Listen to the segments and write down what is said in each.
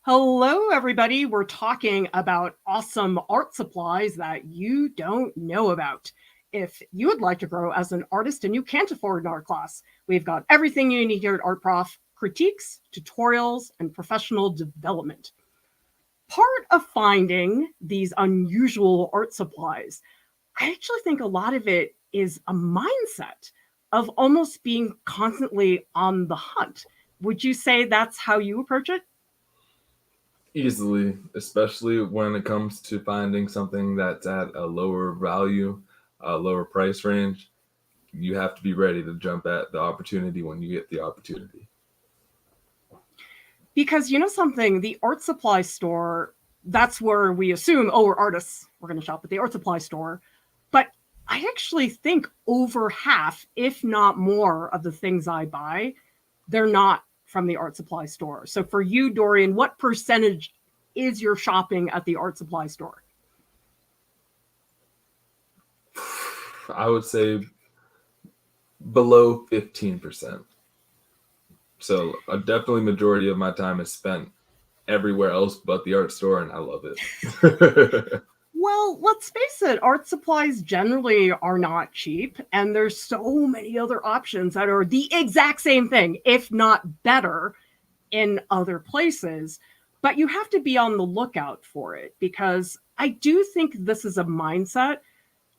Hello, everybody. We're talking about awesome art supplies that you don't know about. If you would like to grow as an artist and you can't afford an art class, we've got everything you need here at Art Prof: critiques, tutorials, and professional development. Part of finding these unusual art supplies, I actually think a lot of it is a mindset of almost being constantly on the hunt. Would you say that's how you approach it? Easily, especially when it comes to finding something that's at a lower value, a lower price range. You have to be ready to jump at the opportunity when you get the opportunity. Because you know something, the art supply store, that's where we assume, oh, we're artists, we're going to shop at the art supply store. But I actually think over half, if not more, of the things I buy, they're not from the art supply store. So for you, Dorian, what percentage is your shopping at the art supply store? I would say below 15%. So a definitely majority of my time is spent everywhere else but the art store, and I love it. Well, let's face it, art supplies generally are not cheap, and there's so many other options that are the exact same thing, if not better, in other places. But you have to be on the lookout for it because I do think this is a mindset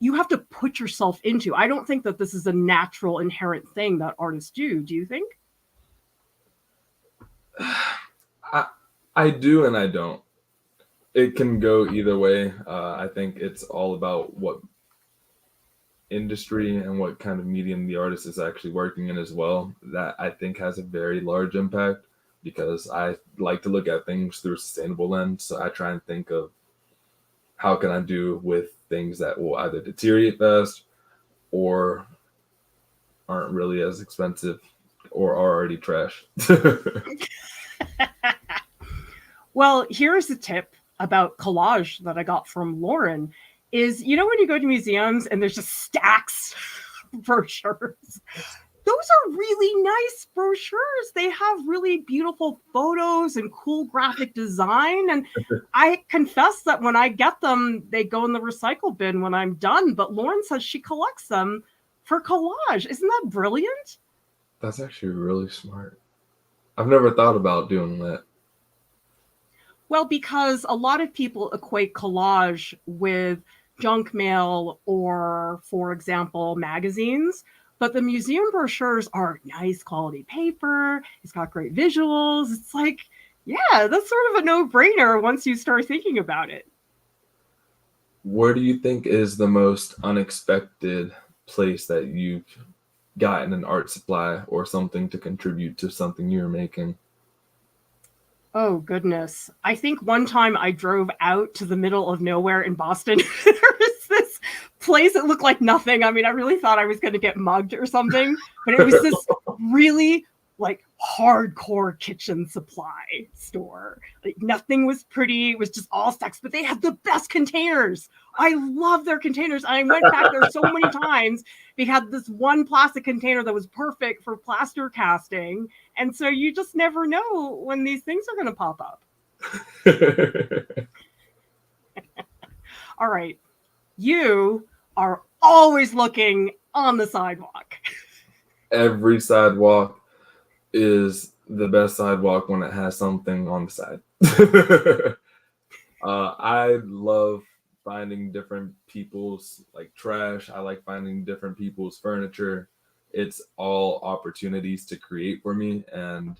you have to put yourself into. I don't think that this is a natural, inherent thing that artists do. Do you think? I, I do and I don't. It can go either way. I think it's all about what industry and what kind of medium the artist is actually working in as well. That I think has a very large impact because I like to look at things through a sustainable lens. So I try and think of how can I do with things that will either deteriorate fast or aren't really as expensive or are already trash. Well, here's a tip about collage that I got from Lauren is you know when you go to museums and there's just stacks of brochures. Those are really nice brochures. They have really beautiful photos and cool graphic design. And I confess that when I get them, they go in the recycle bin when I'm done. But Lauren says she collects them for collage. Isn't that brilliant? That's actually really smart. I've never thought about doing that. Well, because a lot of people equate collage with junk mail or, for example, magazines. But the museum brochures are nice quality paper. It's got great visuals. It's like, yeah, that's sort of a no brainer once you start thinking about it. Where do you think is the most unexpected place that you've gotten an art supply or something to contribute to something you're making? Oh, goodness. I think one time I drove out to the middle of nowhere in Boston. There was this place that looked like nothing. I mean, I really thought I was going to get mugged or something, but it was this really like hardcore kitchen supply store. Like nothing was pretty. It was just all stacks, but they had the best containers. I love their containers. I went back there so many times. They had this one plastic container that was perfect for plaster casting. And so you just never know when these things are going to pop up. All right. You are always looking on the sidewalk. Every sidewalk is the best sidewalk when it has something on the side. I love finding different people's like trash. I like finding different people's furniture. It's all opportunities to create for me, and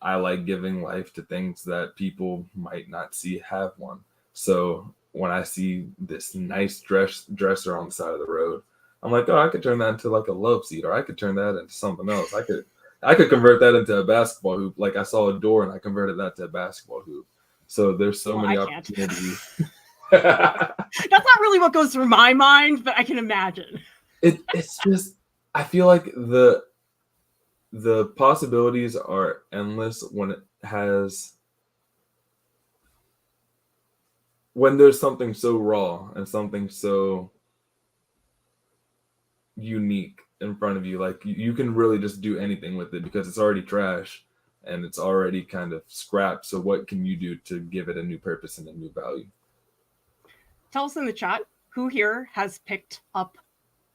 I like giving life to things that people might not see have one. So when I see this nice dresser on the side of the road, I'm like, oh, I could turn that into like a love seat, or I could turn that into something else. I could convert that into a basketball hoop. Like I saw a door and I converted that to a basketball hoop. So there's so Well, many I can't. opportunities. That's not really what goes through my mind, but I can imagine. It's just I feel like the possibilities are endless when there's something so raw and something so unique in front of you. Like you can really just do anything with it because it's already trash, and it's already kind of scrapped. So what can you do to give it a new purpose and a new value? Tell us in the chat who here has picked up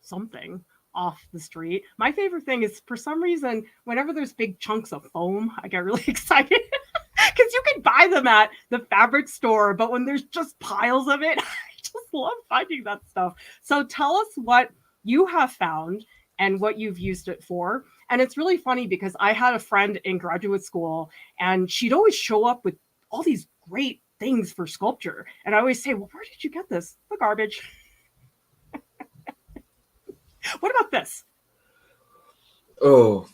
something off the street. My favorite thing is, for some reason, whenever there's big chunks of foam, I get really excited because you can buy them at the fabric store, but when there's just piles of it, I just love finding that stuff. So tell us what you have found and what you've used it for. And it's really funny because I had a friend in graduate school, and she'd always show up with all these great things for sculpture. And I always say, well, where did you get this? The garbage. What about this? Oh,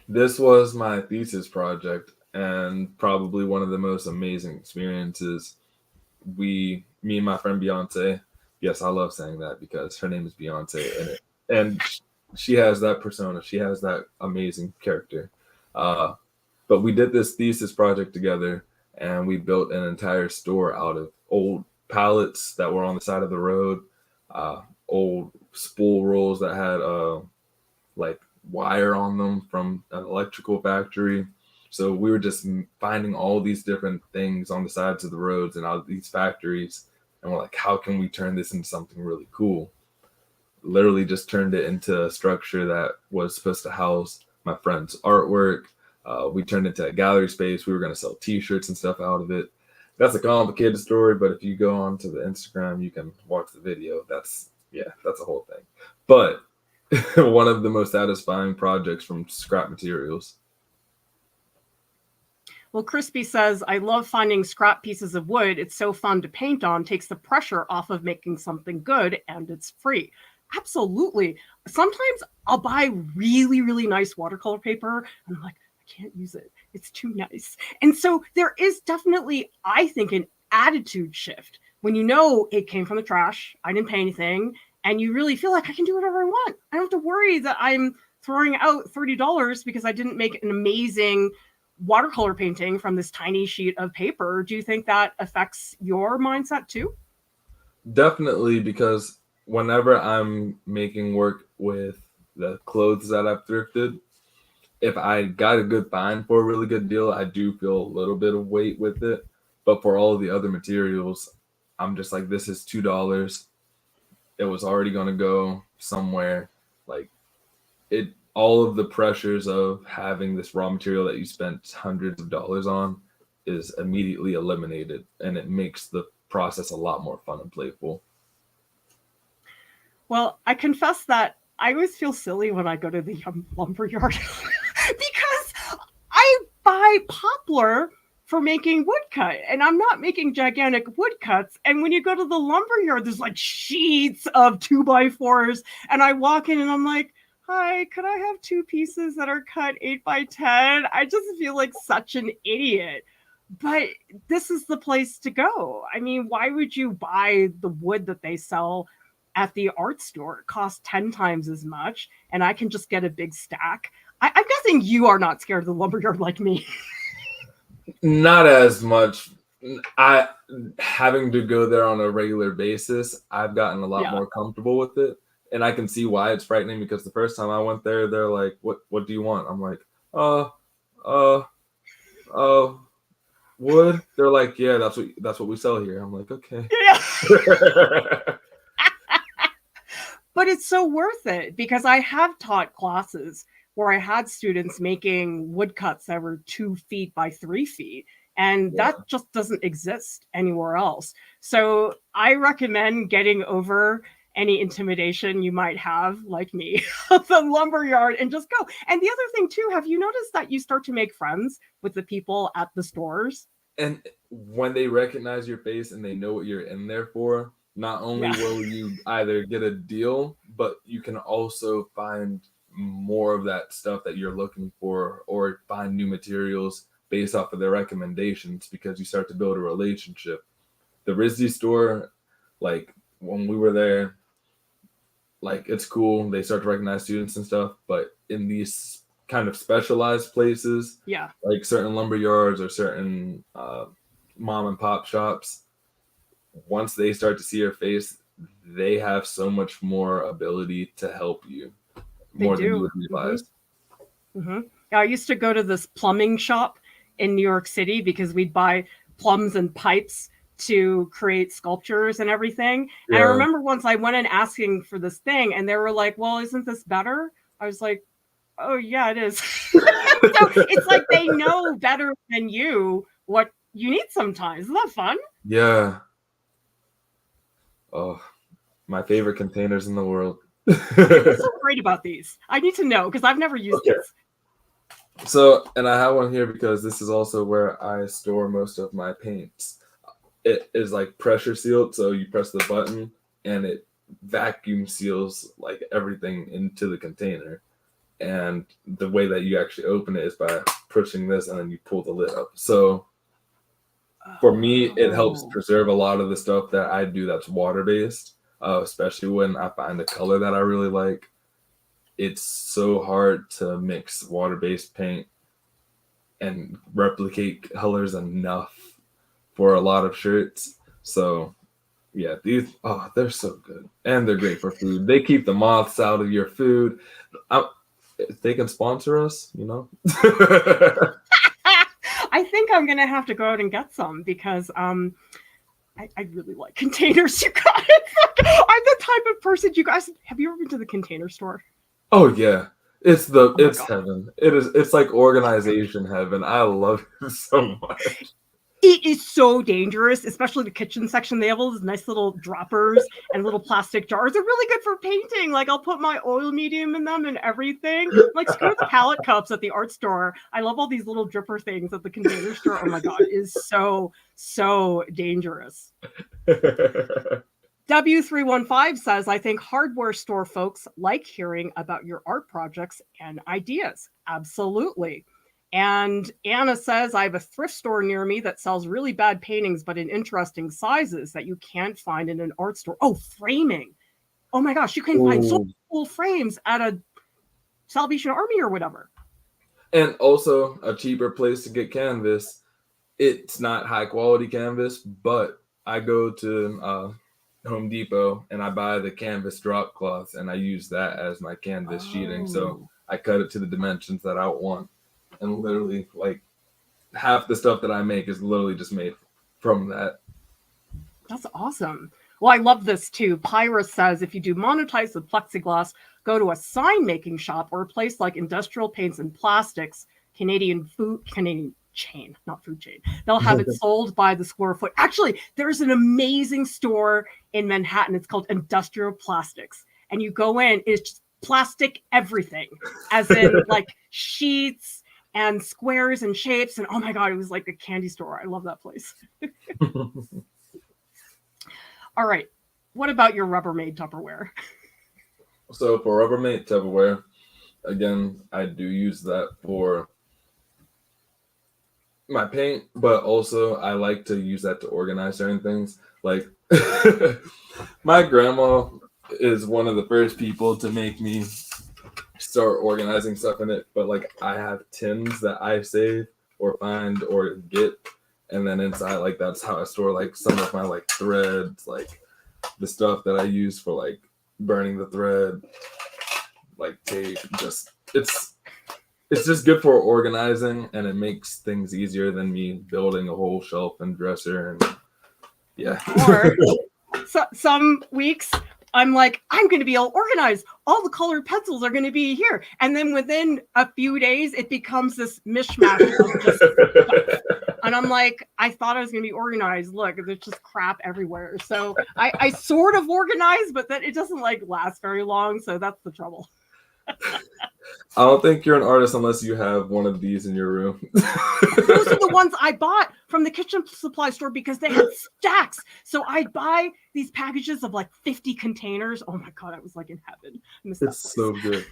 this was my thesis project, and probably one of the most amazing experiences. Me and my friend Beyonce, yes, I love saying that because her name is Beyonce, and she has that persona. She has that amazing character. But we did this thesis project together, and we built an entire store out of old pallets that were on the side of the road, old spool rolls that had like wire on them from an electrical factory. So we were just finding all these different things on the sides of the roads and out of these factories, and we're like, how can we turn this into something really cool? Literally just turned it into a structure that was supposed to house my friend's artwork. We turned it into a gallery space. We were going to sell t-shirts and stuff out of it. That's a complicated story, but if you go onto the Instagram, you can watch the video. That's a whole thing. But one of the most satisfying projects from scrap materials. Well, Crispy says, I love finding scrap pieces of wood. It's so fun to paint on, takes the pressure off of making something good, and it's free. Absolutely. Sometimes I'll buy really, really nice watercolor paper, and I'm like, I can't use it. It's too nice. And so there is definitely, I think, an attitude shift when you know it came from the trash, I didn't pay anything, and you really feel like I can do whatever I want. I don't have to worry that I'm throwing out $30 because I didn't make an amazing watercolor painting from this tiny sheet of paper. Do you think that affects your mindset too? Definitely, because whenever I'm making work with the clothes that I've thrifted, if I got a good find for a really good deal, I do feel a little bit of weight with it. But for all the other materials, I'm just like, this is $2. It was already going to go somewhere. Like all of the pressures of having this raw material that you spent hundreds of dollars on is immediately eliminated, and it makes the process a lot more fun and playful. Well, I confess that I always feel silly when I go to the lumberyard because I buy Poplar for making woodcut, and I'm not making gigantic woodcuts. And when you go to the lumberyard, there's like sheets of 2x4s, and I walk in and I'm like, hi, could I have 2 pieces that are cut 8x10? I just feel like such an idiot. But this is the place to go. I mean, why would you buy the wood that they sell at the art store? It costs 10 times as much, and I can just get a big stack. I'm guessing you are not scared of the lumberyard like me. Not as much. I having to go there on a regular basis, I've gotten a lot more comfortable with it. And I can see why it's frightening, because the first time I went there, they're like, what do you want? I'm like, wood? They're like, yeah, that's what we sell here. I'm like, okay. Yeah. But it's so worth it, because I have taught classes where I had students making woodcuts that were 2 feet by 3 feet. And that just doesn't exist anywhere else. So I recommend getting over any intimidation you might have, like me, of the lumberyard, and just go. And the other thing too, have you noticed that you start to make friends with the people at the stores? And when they recognize your face and they know what you're in there for, not only will you either get a deal, but you can also find more of that stuff that you're looking for, or find new materials based off of their recommendations, because you start to build a relationship. The RISD store, like when we were there, like it's cool. They start to recognize students and stuff, but in these kind of specialized places, like certain lumber yards or certain mom and pop shops, once they start to see your face, they have so much more ability to help you, more than you would realize. Yeah, I used to go to this plumbing shop in New York City because we'd buy plumbs and pipes to create sculptures and everything. And I Yeah. remember once I went in asking for this thing and they were like, well, isn't this better? I was like, oh yeah, it is. So it's like they know better than you what you need sometimes. Isn't that fun? Yeah. Oh, my favorite containers in the world. What's so great about these? I need to know because I've never used these. So, and I have one here because this is also where I store most of my paints. It is like pressure sealed, so you press the button and it vacuum seals like everything into the container. And the way that you actually open it is by pushing this and then you pull the lid up. So for me, it helps preserve a lot of the stuff that I do that's water-based, especially when I find a color that I really like. It's so hard to mix water-based paint and replicate colors enough for a lot of shirts. So yeah, these, oh, they're so good. And they're great for food. They keep the moths out of your food. If they can sponsor us, you know. I think I'm gonna have to go out and get some because I really like containers, you guys. I'm the type of person, you guys, have you ever been to the Container Store? Oh yeah. It's heaven. It's like organization heaven. I love it so much. It is so dangerous, especially the kitchen section. They have all those nice little droppers and little plastic jars. They're really good for painting. Like I'll put my oil medium in them and everything. Like screw the palette cups at the art store. I love all these little dripper things at the Container Store. Oh my God, it is so dangerous. W315 says, I think hardware store folks like hearing about your art projects and ideas. Absolutely. And Anna says, I have a thrift store near me that sells really bad paintings, but in interesting sizes that you can't find in an art store. Oh, framing. Oh my gosh, you can find so cool frames at a Salvation Army or whatever. And also a cheaper place to get canvas. It's not high quality canvas, but I go to Home Depot and I buy the canvas drop cloth and I use that as my canvas sheeting. So I cut it to the dimensions that I want. And literally, like, half the stuff that I make is literally just made from that. That's awesome. Well, I love this too. Pyra says, if you do monetize with plexiglass, go to a sign making shop or a place like Industrial Paints and Plastics, Canadian chain, not food chain. They'll have it sold by the square foot. Actually, there's an amazing store in Manhattan. It's called Industrial Plastics. And you go in, it's just plastic everything, as in like sheets and squares and shapes. And oh my God, it was like a candy store. I love that place. All right. What about your Rubbermaid Tupperware? So for Rubbermaid Tupperware, again, I do use that for my paint, but also I like to use that to organize certain things. Like my grandma is one of the first people to make me start organizing stuff in it, but like I have tins that I save or find or get, and then inside, like that's how I store like some of my like threads, like the stuff that I use for like burning the thread, like tape. Just it's just good for organizing, and it makes things easier than me building a whole shelf and dresser. And yeah. Or some weeks I'm like, I'm going to be all organized. All the colored pencils are going to be here. And then within a few days, it becomes this mishmash of just stuff. And I'm like, I thought I was going to be organized. Look, there's just crap everywhere. So I sort of organize, but then it doesn't like last very long. So that's the trouble. I don't think you're an artist unless you have one of these in your room. Those are the ones I bought from the kitchen supply store because they had stacks. So I'd buy these packages of like 50 containers. Oh my God, I was like in heaven. It's so good.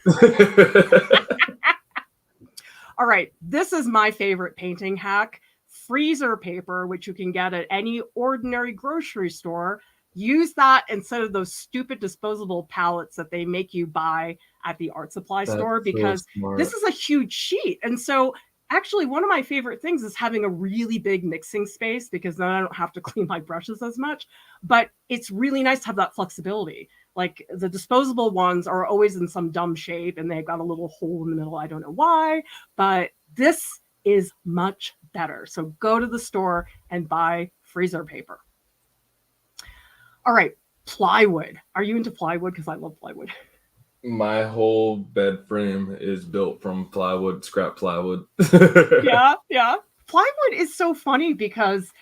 All right, this is my favorite painting hack. Freezer paper, which you can get at any ordinary grocery store. Use that instead of those stupid disposable pallets that they make you buy at the art supply store, because this is a huge sheet. And so actually one of my favorite things is having a really big mixing space, because then I don't have to clean my brushes as much. But it's really nice to have that flexibility. Like the disposable ones are always in some dumb shape and they've got a little hole in the middle. I don't know why, but this is much better. So go to the store and buy freezer paper. All right, plywood. Are you into plywood? Because I love plywood. My whole bed frame is built from plywood, scrap plywood. Yeah. Plywood is so funny because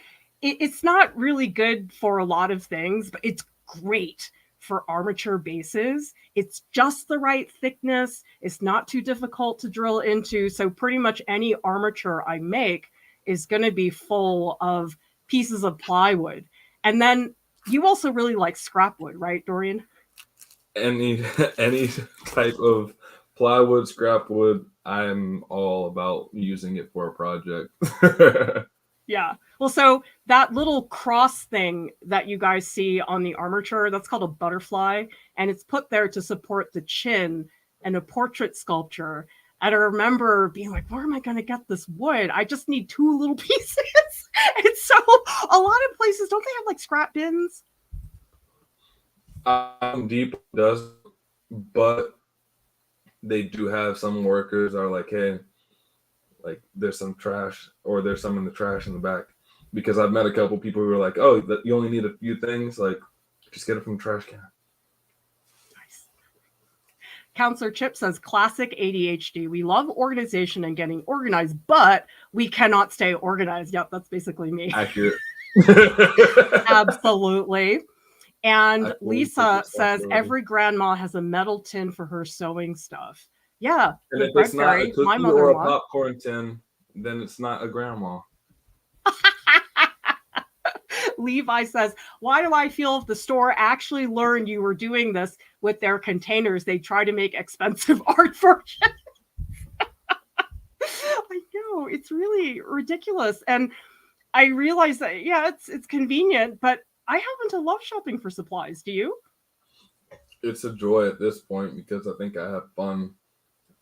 it's not really good for a lot of things, but it's great for armature bases. It's just the right thickness. It's not too difficult to drill into. So pretty much any armature I make is going to be full of pieces of plywood. And then you also really like scrap wood, right, Dorian? Any type of plywood, scrap wood, I'm all about using it for a project. Yeah. Well, so that little cross thing that you guys see on the armature, that's called a butterfly, and it's put there to support the chin and a portrait sculpture. And I remember being like, where am I going to get this wood? I just need 2 little pieces. And so a lot of places, don't they have like scrap bins? Depot does, but they do have some workers are like, hey, like there's some trash or there's some in the trash in the back. Because I've met a couple people who are like, oh, you only need a few things, like just get it from the trash can. Nice. Counselor Chip says, classic ADHD. We love organization and getting organized, but we cannot stay organized. Yep, that's basically me. Accurate. Absolutely. And Lisa says every grandma has a metal tin for her sewing stuff. Yeah. And if it's not a cookie or a popcorn tin, then it's not a grandma. Levi says, why do I feel if the store actually learned you were doing this with their containers, they try to make expensive art versions? I know, it's really ridiculous. And I realize that, yeah, it's convenient, but I happen to love shopping for supplies. Do you? It's a joy at this point because I think I have fun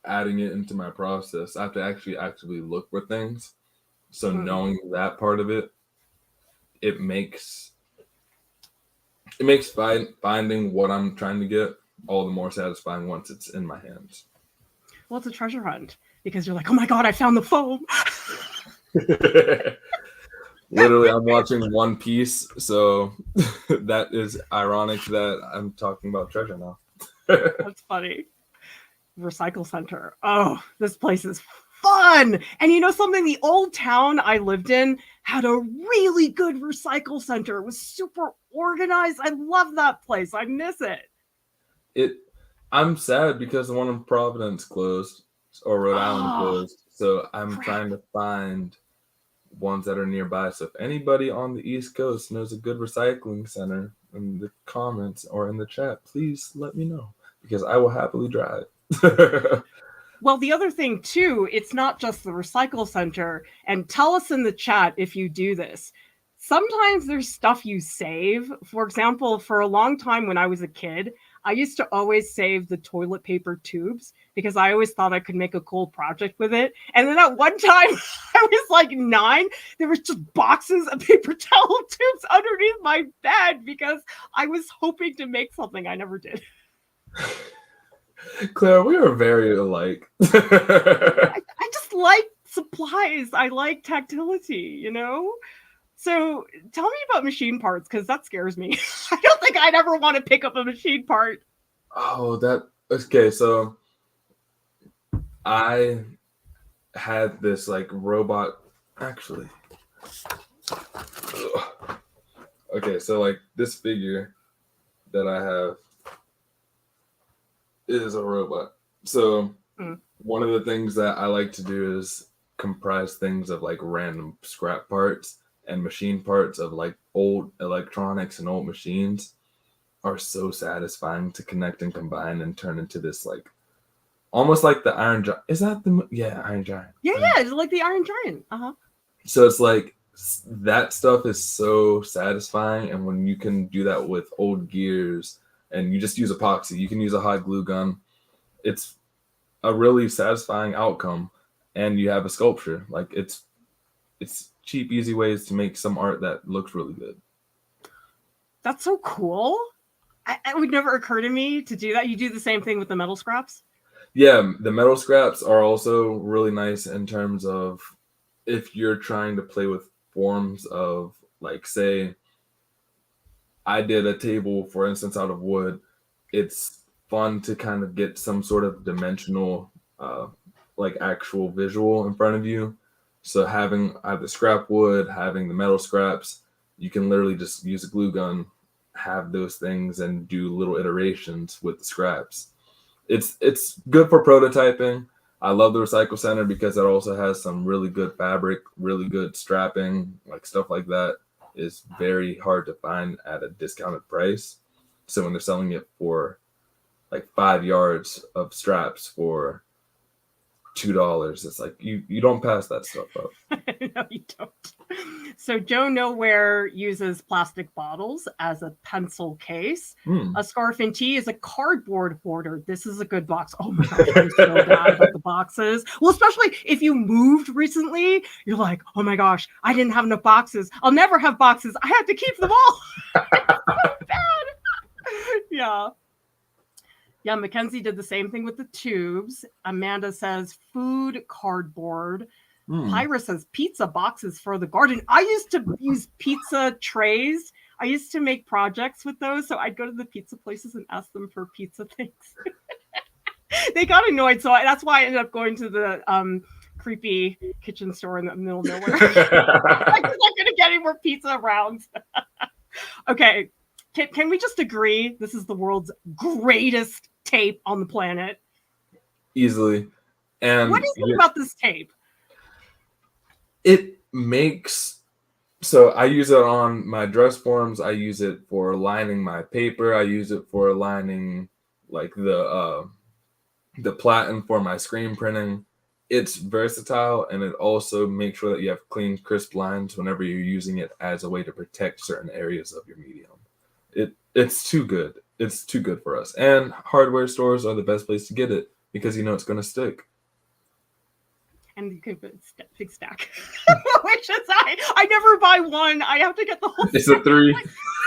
adding it into my process. I have to actually look for things. So knowing that part of it, it makes finding what I'm trying to get all the more satisfying once it's in my hands. Well, it's a treasure hunt because you're like, oh my God, I found the foam. Literally, I'm watching One Piece, so that is ironic that I'm talking about treasure now. That's funny. Recycle center. Oh, this place is fun. And you know something? The old town I lived in had a really good recycle center. It was super organized. I love that place. I miss it. I'm sad because the one in Providence closed, or Rhode Island closed. So I'm trying to find ones that are nearby. So if anybody on the East Coast knows a good recycling center in the comments or in the chat, please let me know because I will happily drive. Well, the other thing too, it's not just the recycle center, and tell us in the chat if you do this. Sometimes there's stuff you save. For example, for a long time when I was a kid, I used to always save the toilet paper tubes because I always thought I could make a cool project with it. And then at one time, I was like 9, there was just boxes of paper towel tubes underneath my bed because I was hoping to make something I never did. Clara, we are very alike. I just like supplies. I like tactility, you know? So tell me about machine parts because that scares me. I don't think I'd ever want to pick up a machine part. Oh, okay. So I had this like robot actually. Okay, so like this figure that I have is a robot. So one of the things that I like to do is comprise things of like random scrap parts and machine parts of like old electronics and old machines are so satisfying to connect and combine and turn into this like almost like the Iron Giant. Is that Iron Giant? Yeah, it's like the Iron Giant. So it's like that stuff is so satisfying, and when you can do that with old gears and you just use epoxy, you can use a hot glue gun. It's a really satisfying outcome, and you have a sculpture. Like it's cheap, easy ways to make some art that looks really good. That's so cool. It would never occur to me to do that. You do the same thing with the metal scraps? Yeah, the metal scraps are also really nice in terms of if you're trying to play with forms of, like, say, I did a table, for instance, out of wood. It's fun to kind of get some sort of dimensional, like actual visual in front of you. So having either scrap wood, having the metal scraps, you can literally just use a glue gun, have those things, and do little iterations with the scraps. It's good for prototyping. I love the Recycle Center because it also has some really good fabric, really good strapping, like stuff like that is very hard to find at a discounted price. So when they're selling it for like 5 yards of straps for $2, it's like you don't pass that stuff up. No, you don't. So Joe Nowhere uses plastic bottles as a pencil case. A Scarf and Tea is a cardboard hoarder. This is a good box. Oh my gosh, I'm so bad about the boxes. Well, especially if you moved recently, you're like, oh my gosh, I didn't have enough boxes. I'll never have boxes. I have to keep them all. It's so bad. Yeah. Yeah, Mackenzie did the same thing with the tubes. Amanda says food cardboard. Pyra says pizza boxes for the garden. I used to use pizza trays. I used to make projects with those. So I'd go to the pizza places and ask them for pizza things. They got annoyed. So that's why I ended up going to the creepy kitchen store in the middle of nowhere. I'm not going to get any more pizza rounds. Okay. Can we just agree this is the world's greatest tape on the planet? Easily. And what is it about this tape? It makes, so I use it on my dress forms. I use it for lining my paper. I use it for lining like the platen for my screen printing. It's versatile, and it also makes sure that you have clean, crisp lines whenever you're using it as a way to protect certain areas of your medium. It's too good. It's too good for us. And hardware stores are the best place to get it because you know it's going to stick. And you can put a big stack. Which is I never buy one. I have to get the whole It's stack. A 3.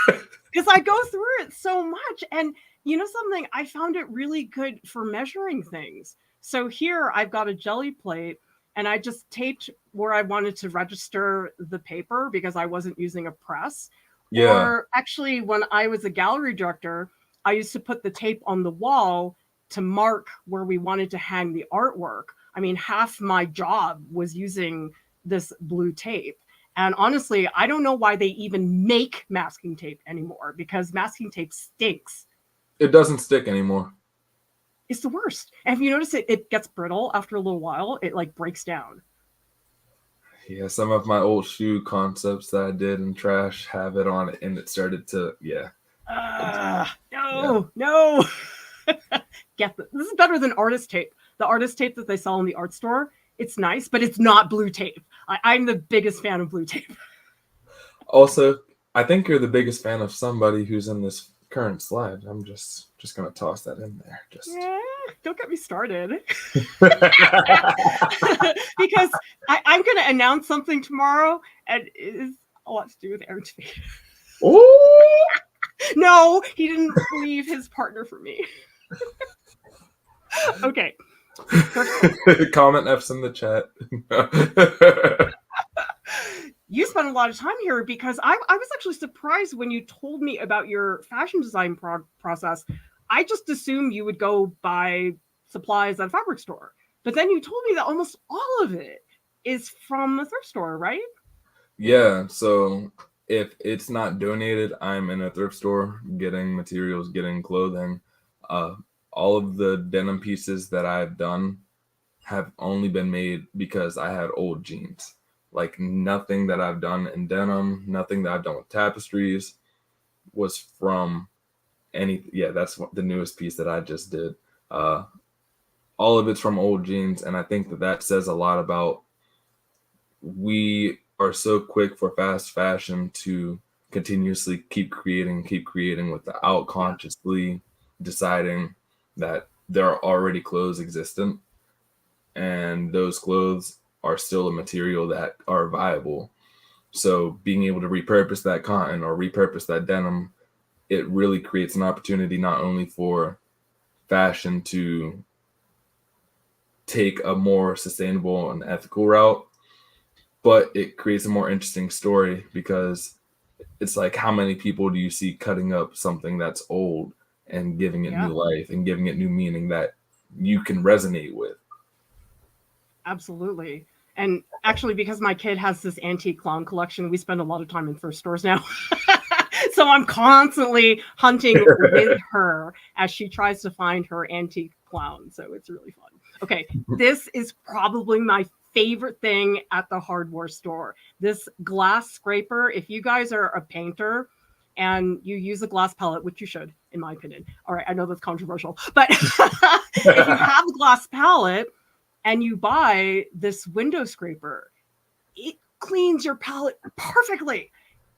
Because I go through it so much. And you know something? I found it really good for measuring things. So here I've got a jelly plate, and I just taped where I wanted to register the paper because I wasn't using a press. Yeah. Or actually, when I was a gallery director, I used to put the tape on the wall to mark where we wanted to hang the artwork. I mean, half my job was using this blue tape. And honestly, I don't know why they even make masking tape anymore, because masking tape stinks. It doesn't stick anymore. It's the worst. And if you notice it gets brittle after a little while, it like breaks down. Yeah, some of my old shoe concepts that I did in trash have it on it, and it started to, yeah. No. Get this. This is better than artist tape. The artist tape that they sell in the art store, it's nice, but it's not blue tape. I'm the biggest fan of blue tape. Also, I think you're the biggest fan of somebody who's in this current slide. I'm just going to toss that in there. Yeah, don't get me started. Because I'm going to announce something tomorrow, and it is a lot to do with Aaron Tveit. Oh! No, he didn't leave his partner for me. Okay. Comment Epps in the chat. You spent a lot of time here because I was actually surprised when you told me about your fashion design process. I just assumed you would go buy supplies at a fabric store. But then you told me that almost all of it is from a thrift store, right? Yeah. So if it's not donated, I'm in a thrift store getting materials, getting clothing. All of the denim pieces that I've done have only been made because I had old jeans. Like nothing that I've done in denim, nothing that I've done with tapestries was from any. Yeah, that's the newest piece that I just did. All of it's from old jeans. And I think that says a lot about, we are so quick for fast fashion to continuously keep creating without consciously deciding that there are already clothes existent, and those clothes are still a material that are viable. So being able to repurpose that cotton or repurpose that denim it really creates an opportunity not only for fashion to take a more sustainable and ethical route, but it creates a more interesting story, because it's like, how many people do you see cutting up something that's old and giving it new life and giving it new meaning that you can resonate with? Absolutely. And actually, because my kid has this antique clown collection, we spend a lot of time in thrift stores now. So I'm constantly hunting with her as she tries to find her antique clown. So it's really fun. Okay, this is probably my favorite thing at the hardware store. This glass scraper. If you guys are a painter and you use a glass palette, which you should, in my opinion. All right, I know that's controversial, but if you have a glass palette and you buy this window scraper, it cleans your palette perfectly.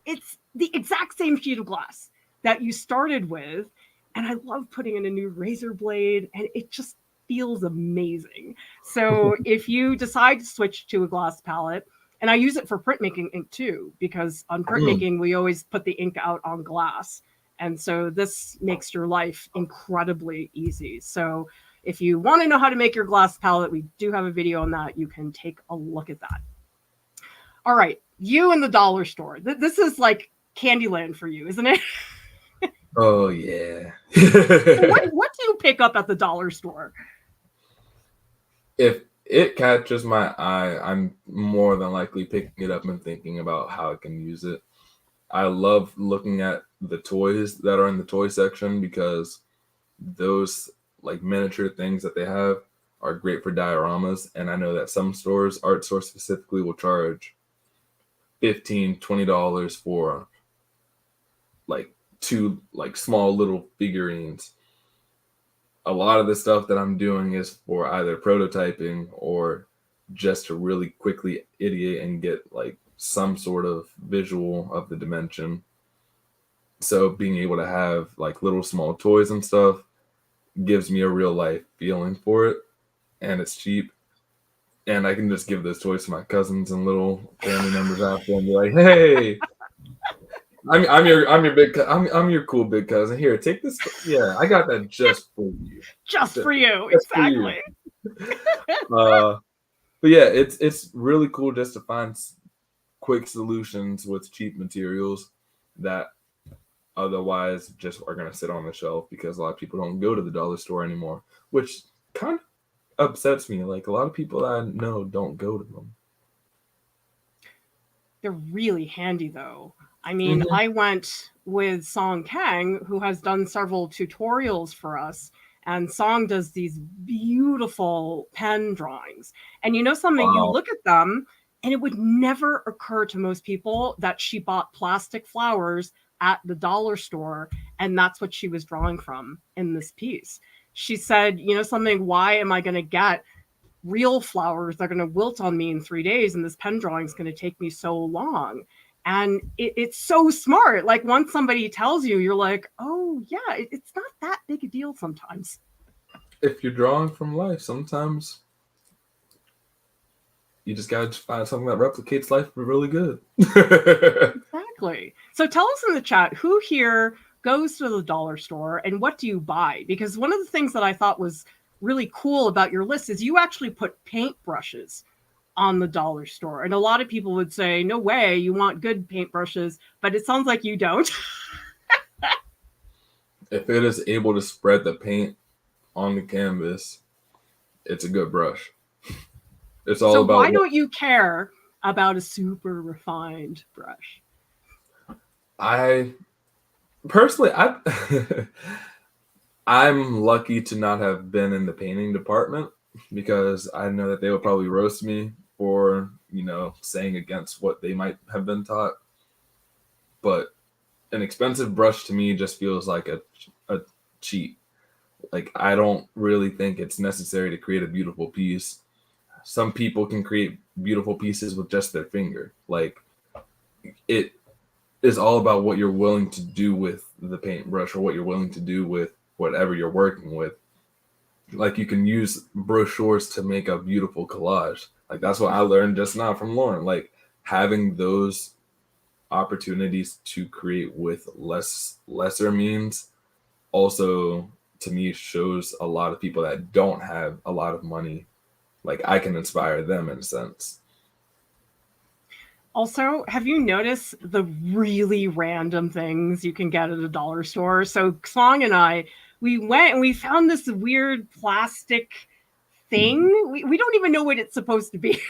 It's the exact same sheet of glass that you started with. And I love putting in a new razor blade, and it just feels amazing. So if you decide to switch to a glass palette, and I use it for printmaking ink too, because on printmaking, we always put the ink out on glass. And so this makes your life incredibly easy. So if you want to know how to make your glass palette, we do have a video on that. You can take a look at that. All right, you in the dollar store. This is like Candyland for you, isn't it? Oh, yeah. What do you pick up at the dollar store? If it catches my eye, I'm more than likely picking it up and thinking about how I can use it. I love looking at the toys that are in the toy section, because those like miniature things that they have are great for dioramas. And I know that some stores, art stores specifically, will charge $15, $20 for like 2 like small little figurines. A lot of the stuff that I'm doing is for either prototyping or just to really quickly ideate and get like some sort of visual of the dimension. So being able to have like little small toys and stuff gives me a real life feeling for it, and it's cheap. And I can just give those toys to my cousins and little family members after and be like, "Hey, I'm your cool big cousin. Here, take this. Yeah, I got that just for you. Just for you, exactly." But yeah, it's really cool just to find quick solutions with cheap materials that otherwise just are gonna sit on the shelf, because a lot of people don't go to the dollar store anymore, which kind of upsets me. Like, a lot of people that I know don't go to them. They're really handy though. I mean, I went with Song Kang, who has done several tutorials for us, and Song does these beautiful pen drawings. And you know something, you look at them and it would never occur to most people that she bought plastic flowers at the dollar store, and that's what she was drawing from in this piece. She said, you know something, why am I going to get real flowers that are going to wilt on me in 3 days, and this pen drawing is going to take me so long? And it's so smart. Like, once somebody tells you, you're like, oh yeah, it's not that big a deal sometimes. If you're drawing from life, sometimes you just gotta find something that replicates life really good. Exactly. So tell us in the chat, who here goes to the dollar store and what do you buy? Because one of the things that I thought was really cool about your list is you actually put paintbrushes on the dollar store. And a lot of people would say, no way, you want good paintbrushes, but it sounds like you don't. If it is able to spread the paint on the canvas, it's a good brush. It's all about. So why don't you care about a super refined brush? I personally, I'm lucky to not have been in the painting department, because I know that they would probably roast me for, saying against what they might have been taught. But an expensive brush to me just feels like a cheat. Like, I don't really think it's necessary to create a beautiful piece. Some people can create beautiful pieces with just their finger. Like, it is all about what you're willing to do with the paintbrush, or what you're willing to do with whatever you're working with. Like, you can use brochures to make a beautiful collage. Like, that's what I learned just now from Lauren. Like, having those opportunities to create with lesser means also, to me, shows a lot of people that don't have a lot of money. Like, I can inspire them in a sense. Also, have you noticed the really random things you can get at a dollar store? So Song and I, we went and we found this weird plastic thing. We don't even know what it's supposed to be,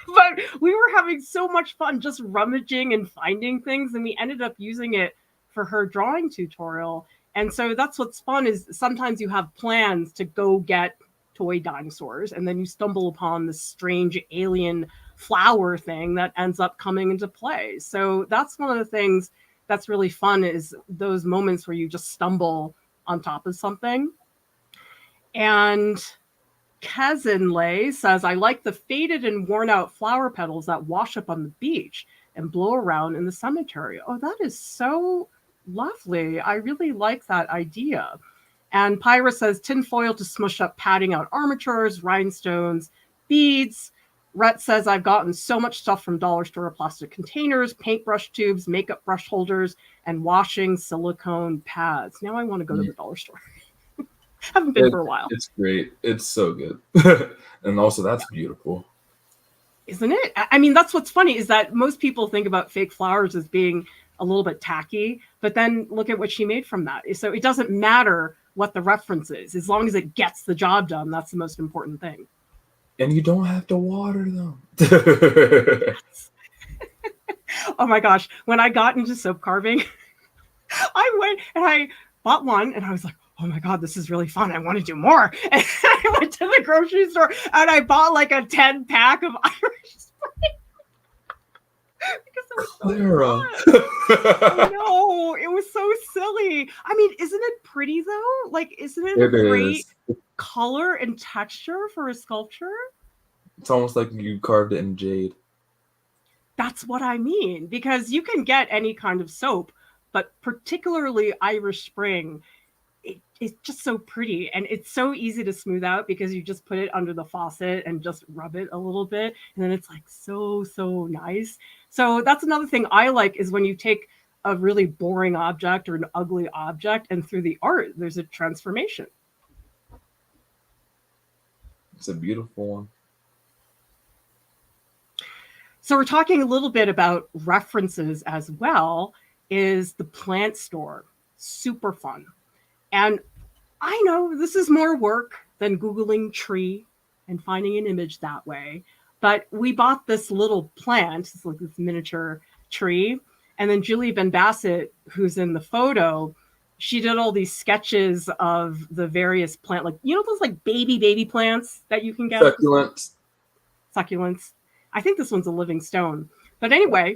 but we were having so much fun just rummaging and finding things, and we ended up using it for her drawing tutorial. And so that's what's fun, is sometimes you have plans to go get toy dinosaurs, and then you stumble upon this strange alien flower thing that ends up coming into play. So that's one of the things that's really fun, is those moments where you just stumble on top of something. And Kazenley says, I like the faded and worn out flower petals that wash up on the beach and blow around in the cemetery. Oh, that is so lovely. I really like that idea. And Pyra says, tinfoil to smush up padding out armatures, rhinestones, beads. Rhett says, I've gotten so much stuff from dollar store plastic containers, paintbrush tubes, makeup brush holders, and washing silicone pads. Now I want to go to the dollar store. Haven't been for a while. It's great. It's so good. And also, that's beautiful. Isn't it? I mean, that's what's funny, is that most people think about fake flowers as being a little bit tacky, but then look at what she made from that. So it doesn't matter what the reference is, as long as it gets the job done. That's the most important thing. And you don't have to water them. Oh my gosh. When I got into soap carving, I went and I bought one and I was like, oh my God, this is really fun. I want to do more. And I went to the grocery store and I bought like a 10 pack of Irish spray. Because it was Clara. so no, it was so silly. I mean, isn't it pretty though? Like, isn't it a great color and texture for a sculpture? It's almost like you carved it in jade. That's what I mean, because you can get any kind of soap, but particularly Irish Spring, it's just so pretty, and it's so easy to smooth out because you just put it under the faucet and just rub it a little bit, and then it's like so nice. So that's another thing I like, is when you take a really boring object or an ugly object, and through the art there's a transformation. It's a beautiful one. So we're talking a little bit about references as well. Is the plant store super fun? And I know this is more work than Googling tree and finding an image that way, but we bought this little plant, it's like this miniature tree, and then Julie Ben Bassett, who's in the photo, she did all these sketches of the various plant, like, you know, those like baby plants that you can get? Succulents. I think this one's a living stone. But anyway,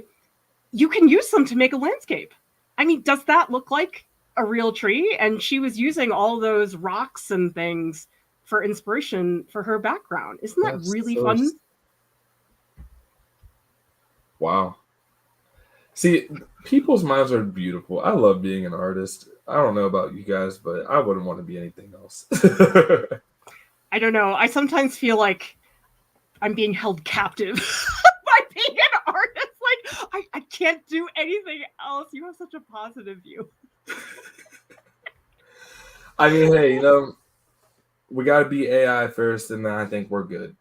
you can use them to make a landscape. I mean, does that look like a real tree? And she was using all those rocks and things for inspiration for her background. Isn't that really fun? Wow. See, people's minds are beautiful. I love being an artist. I don't know about you guys, but I wouldn't want to be anything else. I don't know. I sometimes feel like I'm being held captive by being an artist. Like, I can't do anything else. You have such a positive view. I mean, hey, you know, we got to be AI first, and then I think we're good.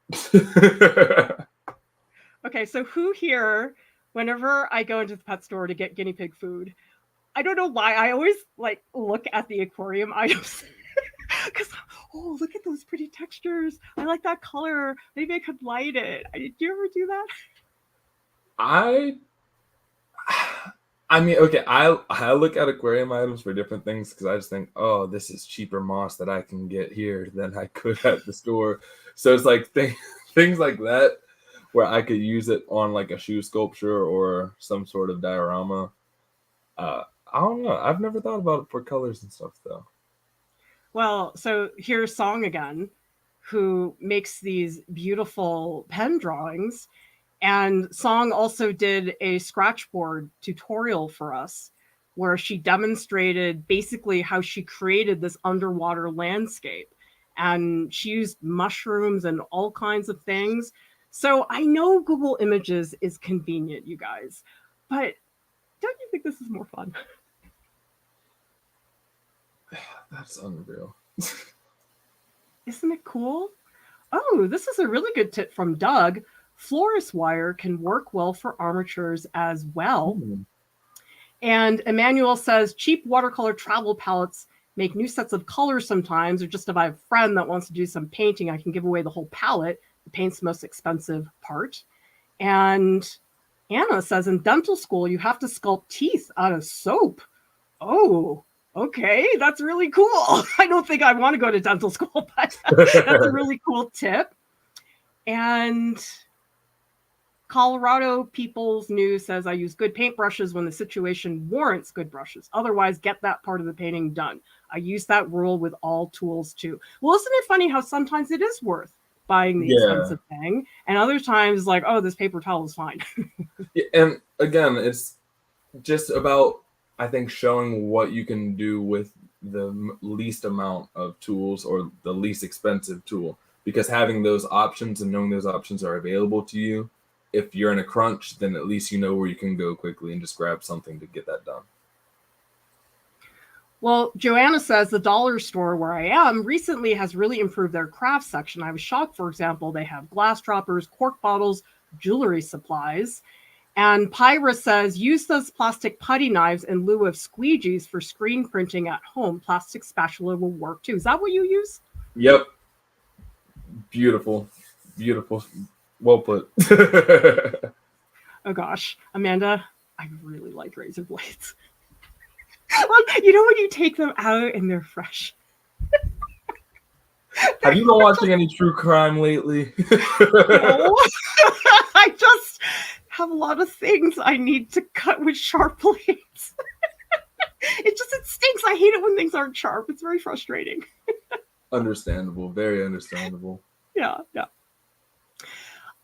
Okay, so who here, whenever I go into the pet store to get guinea pig food, I don't know why, I always like look at the aquarium items. Because, oh, look at those pretty textures. I like that color. Maybe I could light it. Did you ever do that? I mean, okay, I look at aquarium items for different things because I just think, oh, this is cheaper moss that I can get here than I could at the store. So it's like things like that where I could use it on like a shoe sculpture or some sort of diorama. I don't know. I've never thought about it for colors and stuff though. Well, so here's Song again, who makes these beautiful pen drawings. And Song also did a scratchboard tutorial for us where she demonstrated basically how she created this underwater landscape. And she used mushrooms and all kinds of things. So I know Google Images is convenient, you guys, but don't this is more fun. That's unreal. Isn't it cool? Oh, this is a really good tip from Doug. Florist wire can work well for armatures as well. And Emmanuel says cheap watercolor travel palettes make new sets of colors sometimes, or just if I have a friend that wants to do some painting, I can give away the whole palette. The paint's the most expensive part. And Anna says in dental school, you have to sculpt teeth out of soap. Oh, okay. That's really cool. I don't think I want to go to dental school, but that's a really cool tip. And Colorado People's News says I use good paintbrushes when the situation warrants good brushes. Otherwise, get that part of the painting done. I use that rule with all tools too. Well, isn't it funny how sometimes it is worth buying the expensive thing, and other times like, oh, this paper towel is fine. And again, it's just about, I think, showing what you can do with the least amount of tools or the least expensive tool, because having those options and knowing those options are available to you, if you're in a crunch, then at least you know where you can go quickly and just grab something to get that done. Well, Joanna says the dollar store where I am recently has really improved their craft section. I was shocked, for example, they have glass droppers, cork bottles, jewelry supplies. And Pyra says, use those plastic putty knives in lieu of squeegees for screen printing at home. Plastic spatula will work too. Is that what you use? Yep. Beautiful. Beautiful. Well put. Oh gosh, Amanda, I really like razor blades. Well, you know when you take them out and they're fresh. Have you been watching any true crime lately? No. I just have a lot of things I need to cut with sharp blades. It stinks. I hate it when things aren't sharp. It's very frustrating. Understandable. Very understandable. Yeah.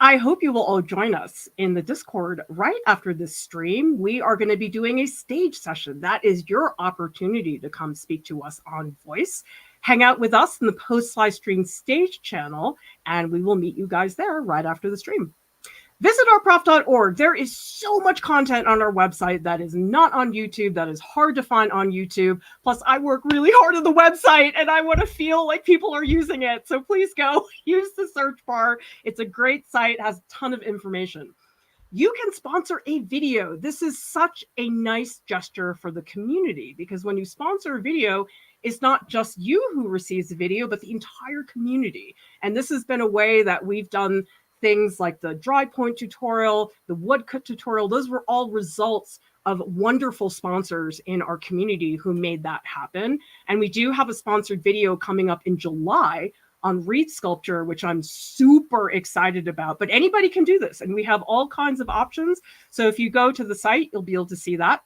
I hope you will all join us in the Discord right after this stream. We are going to be doing a stage session. That is your opportunity to come speak to us on voice. Hang out with us in the post-live stream stage channel, and we will meet you guys there right after the stream. Visit ourprof.org. There is so much content on our website that is not on YouTube, that is hard to find on YouTube. Plus, I work really hard on the website, and I want to feel like people are using it. So please go use the search bar. It's a great site, has a ton of information. You can sponsor a video. This is such a nice gesture for the community, because when you sponsor a video, it's not just you who receives the video, but the entire community. And this has been a way that we've done things like the dry point tutorial, the woodcut tutorial. Those were all results of wonderful sponsors in our community who made that happen. And we do have a sponsored video coming up in July on reed sculpture, which I'm super excited about. But anybody can do this, and we have all kinds of options. So if you go to the site, you'll be able to see that.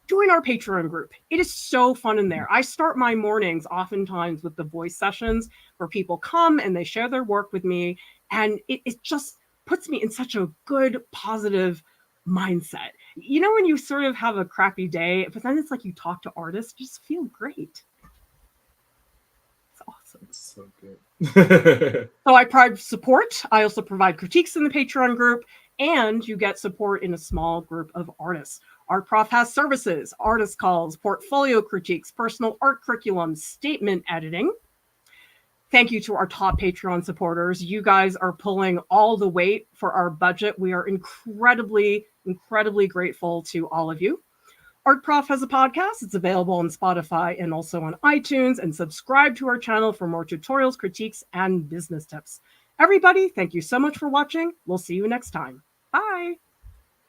Join our Patreon group. It is so fun in there. I start my mornings oftentimes with the voice sessions where people come and they share their work with me. And it just puts me in such a good, positive mindset. You know, when you sort of have a crappy day, but then it's like you talk to artists, you just feel great. It's awesome. It's so good. So I provide support. I also provide critiques in the Patreon group, and you get support in a small group of artists. Art Prof has services, artist calls, portfolio critiques, personal art curriculum, statement editing. Thank you to our top Patreon supporters. You guys are pulling all the weight for our budget. We are incredibly, incredibly grateful to all of you. Art Prof has a podcast. It's available on Spotify and also on iTunes. And subscribe to our channel for more tutorials, critiques, and business tips. Everybody, thank you so much for watching. We'll see you next time. Bye.